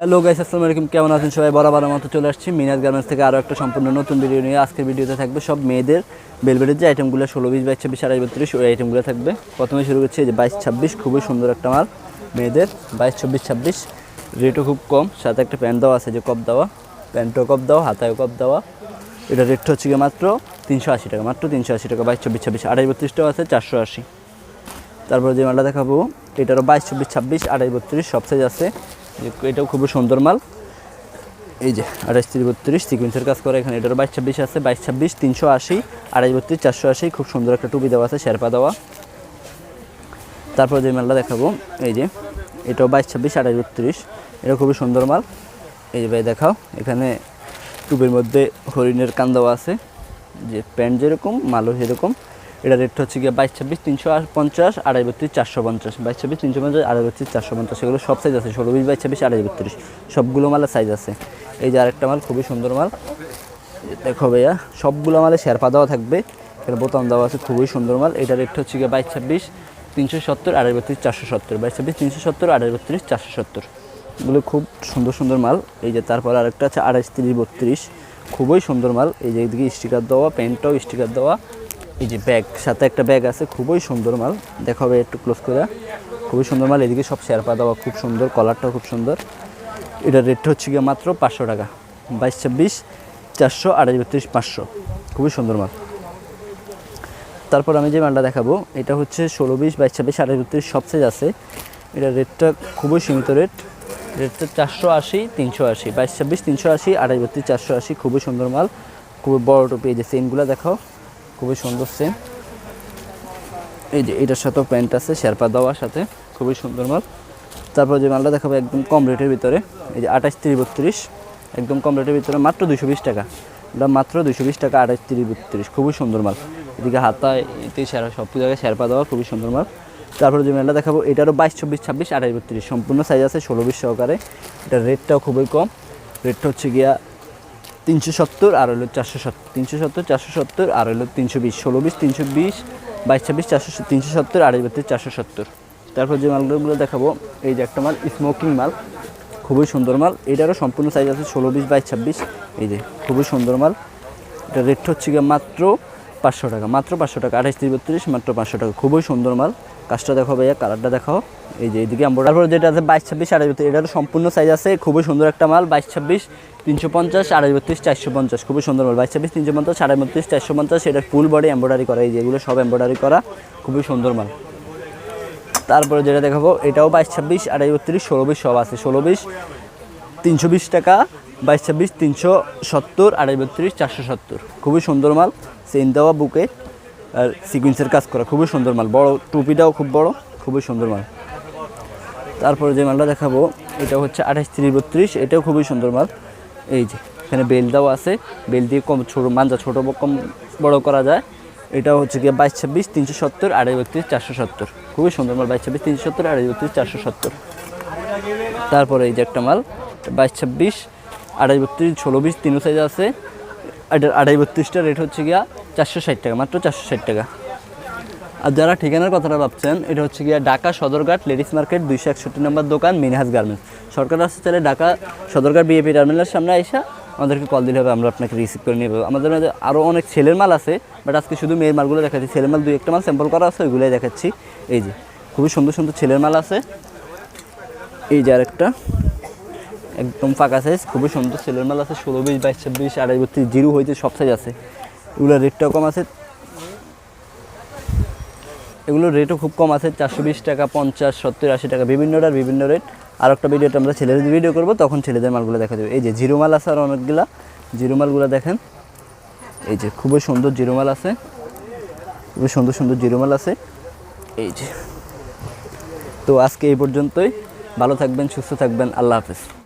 Hello guys, আসসালামু আলাইকুম। কেমন আছেন সবাই? বরাবরের মতো চলে আসছি মিনাজ গার্মেন্টস থেকে আরও একটা সম্পূর্ণ নতুন ভিডিও নিয়ে। আজকের ভিডিওতে থাকবে সব মেয়েদের বেলভেটের যে আইটেমগুলো 16, 20, 22, 26, 28, 32 ওই আইটেমগুলো থাকবে। প্রথমে শুরু করছি এই যে 22, 26, খুবই সুন্দর একটা মাল মেয়েদের 22, 24, 26। রেটও খুব কম, সাথে একটা প্যান্ট দেওয়া আছে যে কপ দেওয়া, প্যান্টও কপ দেওয়া, হাতায়ও কপ দেওয়া। এটা রেটটা হচ্ছে গিয়ে মাত্র 380 টাকা, মাত্র 380 টাকা। 22, 24, 26, 28, 32টাও আছে 480। তারপরে যে মালটা দেখাবো এটারও 22, 24, 26, 28, 32 সব সাইজ আছে। এটাও খুবই সুন্দর মাল। এই যে 28, 30, 32 সিকুয়েন্সের কাজ করে এখানে। এটারও 22, 26 আছে। 22, 26 380, 28, 32 480। খুব সুন্দর একটা টুপি দেওয়া আছে, শেরপা দেওয়া। তারপর যে মালটা দেখাবো এই যে এটাও 22, 26, 28, 32 এটা খুবই সুন্দর মাল। এই যে ভাই দেখাও, এখানে টুপির মধ্যে হরিণের কান দেওয়া আছে, যে প্যান্ট যেরকম মালও সেরকম। এটা রেটটা হচ্ছে গিয়ে 22, 26 350, 28, 32 450। 22, 26 350, 28, 32 450। সেগুলো সব সাইজ আছে, 16, 20, 22, 26, 28, 32 সবগুলো মালের সাইজ আছে। এই যে আরেকটা মাল খুবই সুন্দর মাল, দেখো ভাইয়া সবগুলো মালে শেরপা দেওয়া থাকবে, এখানে বোতাম দেওয়া আছে, খুবই সুন্দর মাল। এটা রেটটা হচ্ছে গিয়ে 22, 26 370, 28, 32 470। 22, 26 370, 28, 32 470 এগুলো খুব সুন্দর সুন্দর মাল। এই যে তারপর আরেকটা আছে 28, 30, 32 খুবই সুন্দর মাল। এই যে এদিকে স্টিকার দেওয়া, প্যান্টটাও স্টিকার দেওয়া। এই যে ব্যাগ, সাথে একটা ব্যাগ আছে, খুবই সুন্দর মাল। দেখাবে একটু ক্লোজ করে, খুবই সুন্দর মাল। এদিকে সব শেরপা দেওয়া, খুব সুন্দর, কলারটাও খুব সুন্দর। এটার রেটটা হচ্ছে গিয়ে মাত্র 500 টাকা। 22, 26 400, 28, 32 500 খুবই সুন্দর মাল। তারপর আমি যে মালটা দেখাবো এটা হচ্ছে 16, 20, 22, 26, 28, 32 সব সাইজ আছে। এটার রেটটা খুবই সীমিত রেটটা 480, 380। 22, 26 380, 28, 32 480 খুবই সুন্দর মাল, খুবই বড় টুপি। এই যে চেনগুলো দেখাও, খুবই সুন্দর চেন। এই যে এটার সাথেও প্যান্ট আছে, শেরপা দেওয়ার সাথে, খুবই সুন্দর মাল। তারপর যে মালটা দেখাবো একদম কম রেটের ভিতরে, এই যে 28, 30, 32 একদম কম রেটের ভিতরে, মাত্র 220 টাকা। এটা মাত্র 220 টাকা, 28, 30, 32 খুবই সুন্দর মাল। এদিকে হাতায় এতে সব জায়গায় শেরপা দেওয়া, খুবই সুন্দর মাল। তারপরে যে মালটা দেখাবো এটারও 22, 24, 26, 28, 32 সম্পূর্ণ সাইজ আছে, 16, 20 সহকারে। এটার রেটটাও খুবই কম, রেটটা হচ্ছে গিয়া 370 আর হলো 470, 370 470 আর হলো 320, 16, 20 320, 22, 26 400, 370, 28, 32 470। তারপর যে মালগুলো দেখাবো এই যে একটা মাল স্মোকিং মাল, খুবই সুন্দর মাল। এটারও সম্পূর্ণ সাইজ আছে, 16, 20, 22, 26 এই যে খুবই সুন্দর মাল। এটা রেট হচ্ছে গিয়ে মাত্র 500 টাকা, মাত্র 500 টাকা। 28, 30, 32 মাত্র 500 টাকা, খুবই সুন্দর মাল। কাজটা দেখো ভাইয়া, কালারটা দেখাও। এই যে এইদিকে আমরা তারপর যেটা আছে 22, 26, 28, 32 এটারও সম্পূর্ণ সাইজ আছে, খুবই সুন্দর একটা মাল। 22, 26 350, 28, 32 450 খুবই সুন্দর মাল। 22, 26 350, 28, 32 450 এটার ফুল বডি এমব্রয়ডারি করা, এই যে এগুলো সব এমব্রয়ডারি করা, খুবই সুন্দর মাল। তারপরে যেটা দেখাবো এটাও 22, 26, 28, 32 16, 20 সব আছে। 16, 20 320 টাকা, 22, 26 370, 28, 32 470 খুবই সুন্দর মাল। চেইন দেওয়া বুকে আর সিকুয়েন্সের কাজ করা, খুবই সুন্দর মাল। বড় টুপিটাও খুব বড়, খুবই সুন্দর মাল। তারপরে যে মালটা দেখাবো এটা হচ্ছে 28, 30, 32 এটাও খুবই সুন্দর মাল। এই যে এখানে বেল দেওয়া আছে, বেল দিয়ে কম ছোটো মাঞ্জা ছোটো কম বড় করা যায়। এটাও হচ্ছে গিয়ে 22, 26 370, 28, 32 470 খুবই সুন্দর মাল। 22, 26 370, 28, 32 470। তারপরে এই যে একটা মাল 22, 26 28, 32 16, 20 তিনও সাইজ আছে। 28, 32টা রেট হচ্ছে গিয়া 460 টাকা, মাত্র 460 টাকা। আর যারা ঠিকানার কথাটা ভাবছেন, এটা হচ্ছে গিয়া ঢাকা সদরঘাট লেডিস মার্কেট 261 নম্বর দোকান মিনহাজ গার্মেন্টস। সরকার হাসপাতালে ঢাকা সদরঘাট বিএপি টার্মিনালের সামনে এসে আমাদেরকে কল দিলে হবে, আমরা আপনাকে রিসিভ করে নিয়ে যাবো। আমাদের মধ্যে আরও অনেক ছেলের মাল আছে, বাট আজকে শুধু মেয়ের মালগুলো দেখাচ্ছি। ছেলের মাল 2-1টা মাল স্যাম্পল করা আছে, ওইগুলোই দেখাচ্ছি। এই যে খুবই সুন্দর সুন্দর ছেলের মাল আছে। এই যে আরেকটা একদম ফাঁকা সাইজ, খুবই সুন্দর ছেলের মাল আছে। 16, 20, 22, 26, 28, 32 জিরো হয়েছে সব সাইজ আছে। এগুলোর রেটটাও কম আছে, এগুলোর রেটও খুব কম আছে, 420 টাকা, 50, 70, 80 টাকা, বিভিন্নটার বিভিন্ন রেট। আর একটা ভিডিওটা আমরা ছেলেদের ভিডিও করবো, তখন ছেলেদের মালগুলো দেখা যাবে। এই যে জিরো মাল আছে আর অনেকগুলা, জিরো মালগুলো দেখেন। এই যে খুবই সুন্দর জিরো মাল আছে, খুবই সুন্দর সুন্দর জিরো মাল আছে। এই যে তো আজকে এই পর্যন্তই, ভালো থাকবেন, সুস্থ থাকবেন, আল্লাহ হাফেজ।